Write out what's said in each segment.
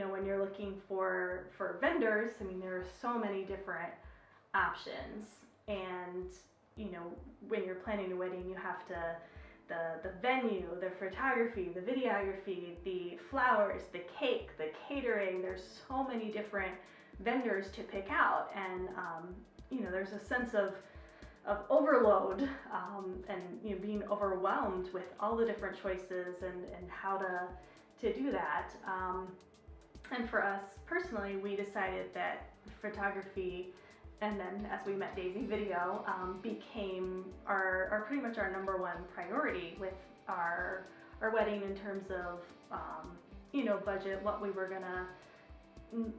when you're looking for vendors, I mean, there are so many different options, and when you're planning a wedding, you have to the venue, the photography, the videography, the flowers, the cake, the catering. There's so many different vendors to pick out, and there's a sense of overload, and being overwhelmed with all the different choices and how to do that. And for us personally, we decided that photography, and then as we met Daisy, video became our pretty much our number one priority with our wedding, in terms of budget, what we were gonna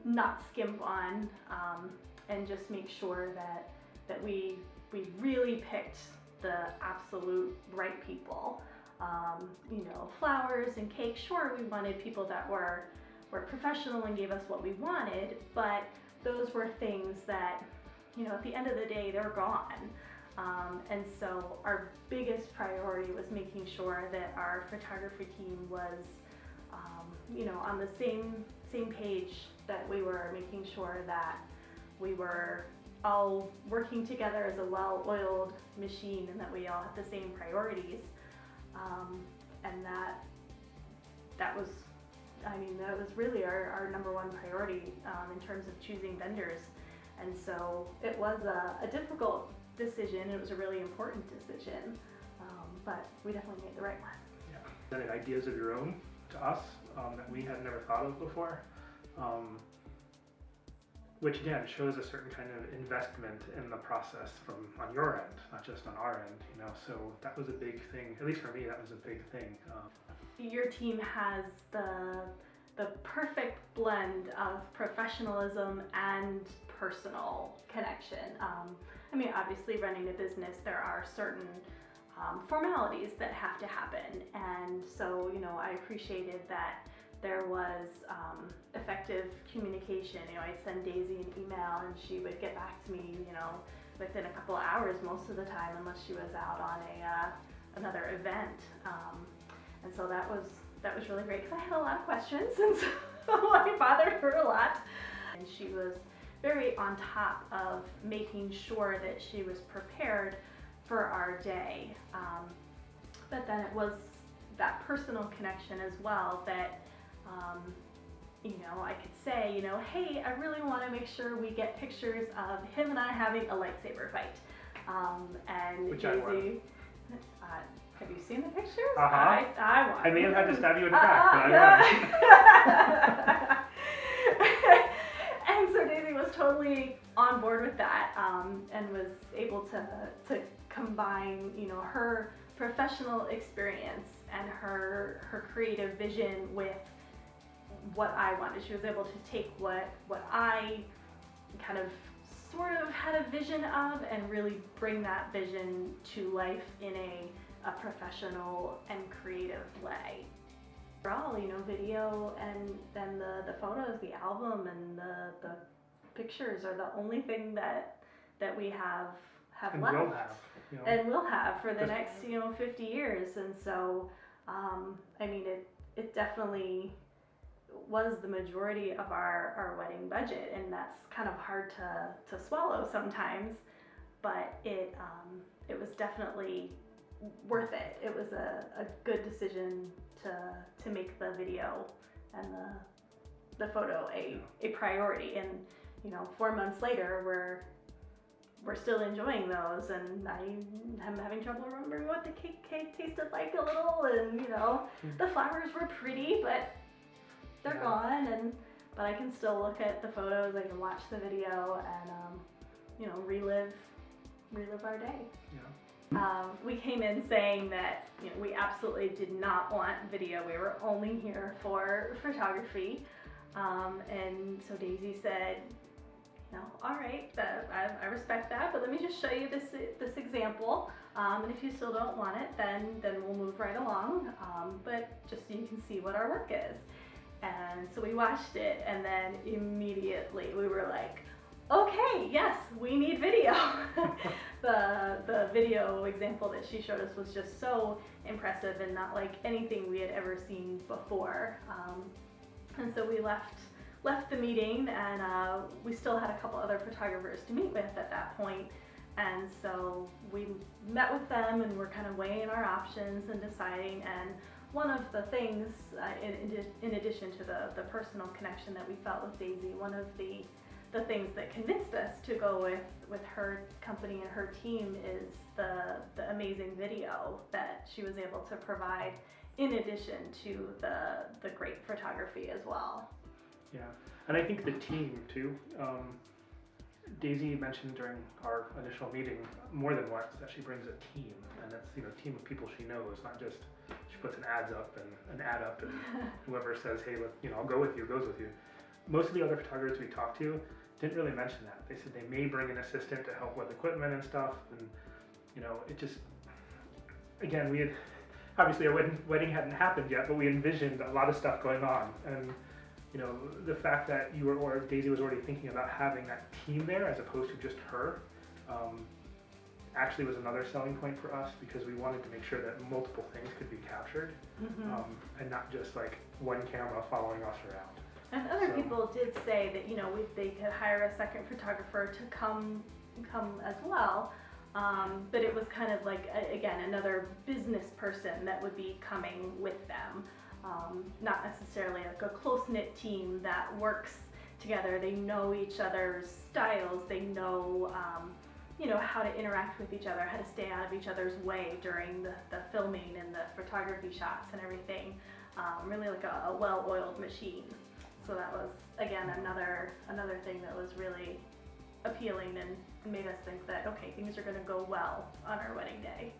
not skimp on, and just make sure that we really picked the absolute right people. Flowers and cake, sure, we wanted people that were professional and gave us what we wanted, but those were things that, at the end of the day, they're gone. And so our biggest priority was making sure that our photography team was, on the same page, that we were making sure that we were all working together as a well-oiled machine, and that we all had the same priorities. And that was really our number one priority in terms of choosing vendors. And so it was a difficult decision. It was a really important decision, but we definitely made the right one. Yeah, presented ideas of your own to us that we had never thought of before, which again shows a certain kind of investment in the process on your end, not just on our end. So that was a big thing. At least for me, that was a big thing. Your team has the perfect blend of professionalism and personal connection. Obviously running a business, there are certain formalities that have to happen, and so I appreciated that there was effective communication. I'd send Daisy an email and she would get back to me within a couple of hours most of the time, unless she was out on another event, and so that was really great, because I had a lot of questions, and so I bothered her a lot, and she was very on top of making sure that she was prepared for our day. But then it was that personal connection as well, that I could say, hey, I really want to make sure we get pictures of him and I having a lightsaber fight. And which Daisy, have you seen the pictures? Uh-huh. I want. I may have had to stab you in the back, but I won. And so Daisy was totally on board with that, and was able to combine, her professional experience and her creative vision with what I wanted. She was able to take what I kind of sort of had a vision of, and really bring that vision to life in a professional and creative way. Overall, video and then the photos, the album, and the pictures are the only thing that we have And left. will have, And will have for the next 50 years. And so it definitely was the majority of our wedding budget, and that's kind of hard to swallow sometimes, but it was definitely worth it. It was a good decision to make the video and the photo a priority. And 4 months later, we're still enjoying those, and I'm having trouble remembering what the cake tasted like a little, and the flowers were pretty, but they're gone, but I can still look at the photos, I can watch the video, and relive our day. Yeah. We came in saying that we absolutely did not want video. We were only here for photography, and so Daisy said, all right, I respect that, but let me just show you this example, and if you still don't want it, then we'll move right along, but just so you can see what our work is. And so we watched it, and then immediately we were like, okay, yes, we need video. The video example that she showed us was just so impressive and not like anything we had ever seen before. And so we left left the meeting, and we still had a couple other photographers to meet with at that point. And so we met with them and we're kind of weighing our options and deciding. And one of the things, in addition to the personal connection that we felt with Daisy, one of the things that convinced us to go with her company and her team is the amazing video that she was able to provide, in addition to the great photography as well. Yeah, and I think the team too. Daisy mentioned during our initial meeting more than once that she brings a team, and that's a team of people she knows, not just she puts an ad up and whoever says, hey, I'll go with you, goes with you. Most of the other photographers we talked to didn't really mention that. They said they may bring an assistant to help with equipment and stuff, and it just, again, we had obviously our wedding hadn't happened yet, but we envisioned a lot of stuff going on, and the fact that Daisy was already thinking about having that team there as opposed to just her, actually was another selling point for us, because we wanted to make sure that multiple things could be captured, and not just like one camera following us around. And other people did say that they could hire a second photographer to come as well, but it was kind of like again another business person that would be coming with them. Not necessarily like a close-knit team that works together. They know each other's styles. They know, how to interact with each other, how to stay out of each other's way during the filming and the photography shots and everything. Really like a well-oiled machine. So that was, again, another thing that was really appealing and made us think that, okay, things are going to go well on our wedding day.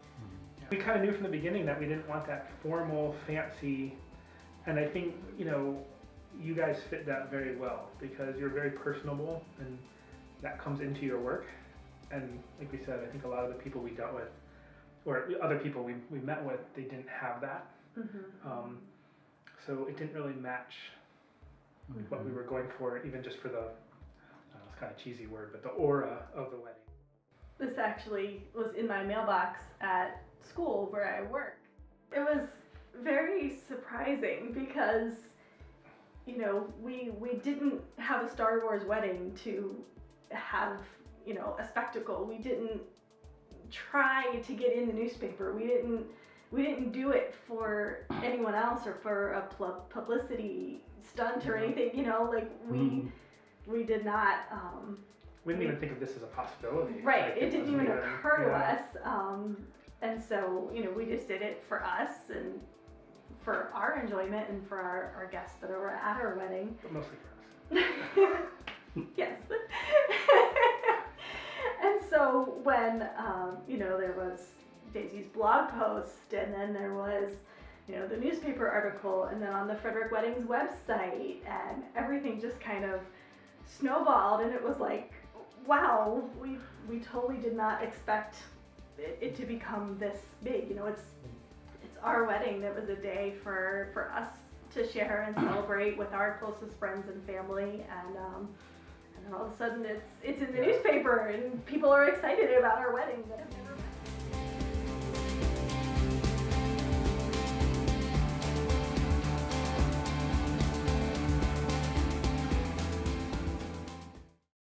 We kind of knew from the beginning that we didn't want that formal, fancy, and I think, you guys fit that very well, because you're very personable, and that comes into your work. And like we said, I think a lot of the people we dealt with, or other people we met with, they didn't have that. So it didn't really match what we were going for, even just for it's kind of a cheesy word, but the aura of the wedding. This actually was in my mailbox at school where I work. It was very surprising because, we didn't have a Star Wars wedding to have, a spectacle. We didn't try to get in the newspaper. We didn't do it for anyone else or for a publicity stunt or anything, we did not. We didn't even think of this as a possibility. Right, like it didn't even occur to us. And so, we just did it for us and for our enjoyment and for our guests that were at our wedding. But mostly for us. Yes. And so when, there was Daisy's blog post, and then there was, the newspaper article, and then on the Frederick Weddings website, and everything just kind of snowballed, and it was like, wow, we totally did not expect it to become this big. It's our wedding. That was a day for us to share and celebrate with our closest friends and family, and then all of a sudden it's in the newspaper, and people are excited about our wedding that have never